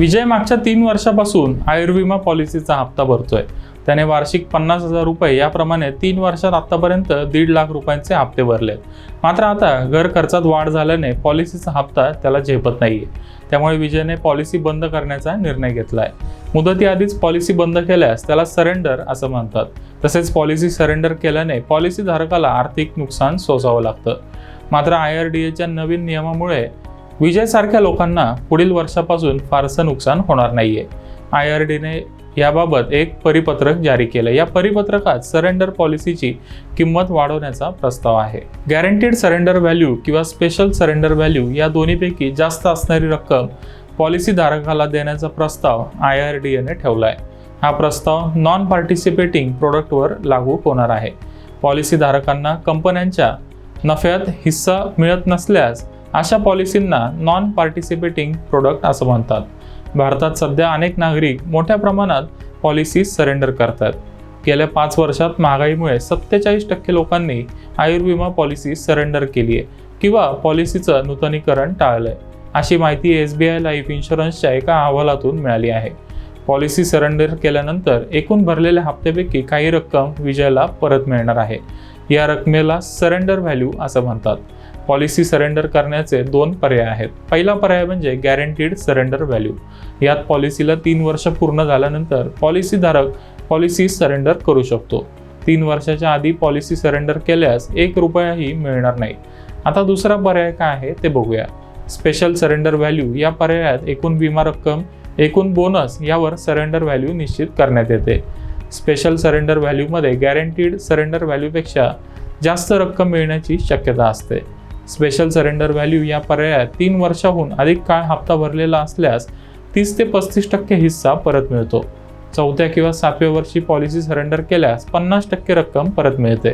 विजय मागच्या 3 वर्षापासून आयुर्विमा पॉलिसीचा हप्ता भरतोय। त्याने वार्षिक 50,000 रुपये याप्रमाणे 3 वर्षात आतापर्यंत 1.5 लाख रुपयांचे हप्ते भरले। मात्र आता घर खर्चात वाढ झाल्याने पॉलिसीचा हप्ता त्याला झेपत नाहीये। त्यामुळे विजयने पॉलिसी बंद करण्याचा निर्णय घेतलाय। मुदतीआधीच पॉलिसी बंद केल्यास त्याला सरेंडर असं म्हणतात। तसेच पॉलिसी सरेंडर केल्याने पॉलिसी धारकाला आर्थिक नुकसान सोसावं लागतं। मात्र IRDAच्या नवीन नियमामुळे विजय सारख्या लोकांना पुढील वर्षापासून फारसं नुकसान होणार नाहीये। IRDAने याबाबत एक परिपत्रक जारी केलं। या परिपत्रकात सरेंडर पॉलिसीची किंमत वाढवण्याचा प्रस्ताव आहे। गॅरंटीड सरेंडर व्हॅल्यू किंवा स्पेशल सरेंडर व्हॅल्यू या दोन्हीपैकी जास्त असणारी रक्कम पॉलिसी धारकाला देण्याचा प्रस्ताव IRDAने ठेवलाय। हा प्रस्ताव नॉन पार्टिसिपेटिंग प्रोडक्टवर लागू होणार आहे। पॉलिसी धारकांना कंपन्यांच्या नफ्यात हिस्सा मिळत नसल्यास अशा पॉलिसींना नॉन पार्टिसिपेटिंग प्रोडक्ट असं म्हणतात। भारतात सध्या अनेक नागरिक मोठ्या प्रमाणात पॉलिसी सरेंडर करतात। गेल्या 5 वर्षात महागाईमुळे 47% लोकांनी आयुर्विमा पॉलिसी सरेंडर केली आहे किंवा पॉलिसीचं नूतनीकरण टाळलंय, अशी माहिती SBI लाईफ इन्शुरन्सच्या एका अहवालातून मिळाली आहे। पॉलिसी सरेंडर केल्यानंतर एकूण भरलेल्या हप्त्यापैकी काही रक्कम विजयला परत मिळणार आहे। या रकमेला सरेंडर व्हॅल्यू असं म्हणतात। पॉलिसी सरेंडर करण्याचे 2 पर्याय आहेत। पहिला पर्याय म्हणजे गॅरंटीड सरेंडर व्हॅल्यू। यात पॉलिसीला 3 वर्ष पूर्ण झाल्यानंतर पॉलिसीधारक पॉलिसी सरेंडर करू शकतो। 3 वर्षाच्या आधी पॉलिसी सरेंडर केल्यास 1 रुपयाही मिळणार नाही। आता दुसरा पर्याय काय आहे ते बघूया। स्पेशल सरेंडर व्हॅल्यू या पर्यायात एकूण विमा रक्कम, एकूण बोनस यावर सरेंडर व्हॅल्यू निश्चित करण्यात येते। स्पेशल सरेंडर व्हॅल्यूमध्ये गॅरंटीड सरेंडर व्हॅल्यूपेक्षा जास्त रक्कम मिळण्याची शक्यता असते। स्पेशल सरेंडर व्हॅल्यू या पर्यायात 3 वर्षाहून अधिक काळ हप्ता भरलेला असल्यास 30 ते 35% हिस्सा परत मिळतो। 4थ्या किंवा 7व्या वर्षी पॉलिसी सरेंडर केल्यास 50% रक्कम परत मिळते।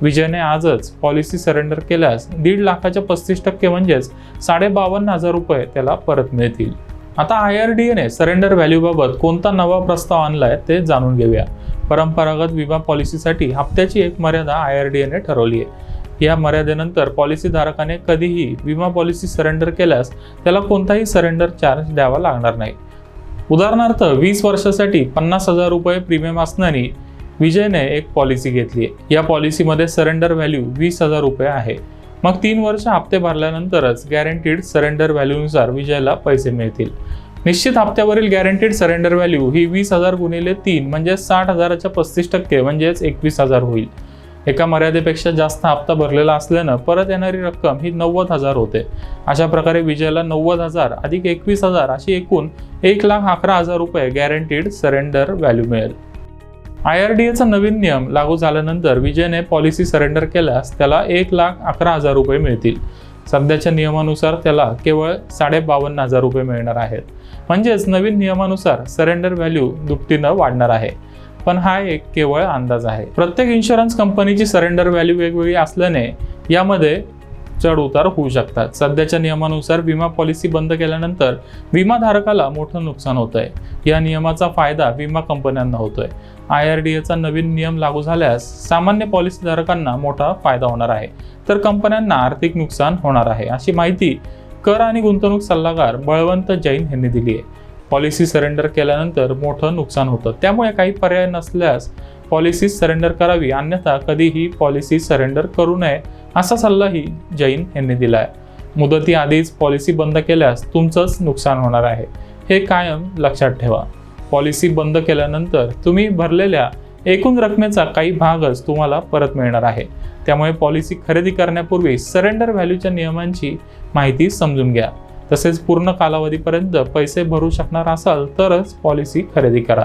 विजयने आजच पॉलिसी सरेंडर केल्यास 1.5 लाखाच्या 35% म्हणजेच 52,500 रुपये त्याला परत मिळतील। आता IRDAने सरेंडर व्हॅल्यूबाबत कोणता नवा प्रस्ताव आणलाय ते जाणून घेऊया। परंपरागत विमा पॉलिसीसाठी हप्त्याची एक मर्यादा IRDAने ठरवली आहे। या मर्यादेनंतर पॉलिसी धारकाने कधीही विमा पॉलिसी सरेंडर केल्यास त्याला कोणताही सरेंडर चार्ज द्यावा लागणार नाही। उदाहरणार्थ 20 वर्षासाठी 50,000 रुपये प्रीमियम असणारी विजयने एक पॉलिसी घेतली आहे। या पॉलिसीमध्ये सरेंडर व्हॅल्यू 20,000 रुपये आहे। मग 3 वर्ष हप्ते भरल्यानंतरच गॅरंटीड सरेंडर व्हॅल्यूनुसार विजयला पैसे मिळतील। निश्चित हप्त्यावरील गॅरंटीड सरेंडर व्हॅल्यू ही 20,000 गुणिले 3 म्हणजे 60,000च्या 35% म्हणजेच 21,000 होईल। एका मर्यादेपेक्षा जास्त हप्ता भरलेला असल्यानं परत येणारी रक्कम ही 90,000 होते। अशा प्रकारे विजयला 90,000 अधिक 21,000 अशी एकूण 1,11,000 रुपये गॅरंटीड सरेंडर व्हॅल्यू मिळेल। IRDAचा नवीन नियम लागू झाल्यानंतर विजयने पॉलिसी सरेंडर केल्यास त्याला 1,11,000 रुपये मिळतील। सध्याच्या नियमानुसार त्याला केवळ 52,500 रुपये मिळणार आहेत। म्हणजेच नवीन नियमानुसार सरेंडर व्हॅल्यू दुपटीनं वाढणार आहे। पण हा एक केवळ अंदाज आहे। प्रत्येक इन्शुरन्स कंपनीची सरेंडर व्हॅल्यू वेगवेगळी असल्याने यामध्ये चढ उतार होऊ शकतात। सध्याच्या नियमानुसार विमा पॉलिसी बंद केल्यानंतर विमाधारकाला मोठं नुकसान होतंय। या नियमाचा फायदा विमा कंपन्यांना होतोय। IRDAचा नवीन नियम लागू झाल्यास सामान्य पॉलिसीधारकांना मोठा फायदा होणार आहे, तर कंपन्यांना आर्थिक नुकसान होणार आहे, अशी माहिती कर आणि गुंतवणूक सल्लागार बळवंत जैन यांनी दिली आहे। पॉलिसी सरेंडर केल्यानंतर मोठं नुकसान होतं, त्यामुळे काही पर्याय नसल्यास पॉलिसी सरेंडर करावी, अन्यथा कधीही पॉलिसी सरेंडर करू नये असा सल्लाही जैन यांनी दिलाय। मुदतीआधीच पॉलिसी बंद केल्यास तुमचंच नुकसान होणार आहे, हे कायम लक्षात ठेवा। पॉलिसी बंद केल्यानंतर तुम्ही भरलेल्या एकूण रकमेचा काही भागच तुम्हाला परत मिळणार आहे। त्यामुळे पॉलिसी खरेदी करण्यापूर्वी सरेंडर व्हॅल्यूच्या नियमांची माहिती समजून घ्या। तसेच पूर्ण कालावधीपर्यंत पैसे भरू शकणार असाल तरच पॉलिसी खरेदी करा।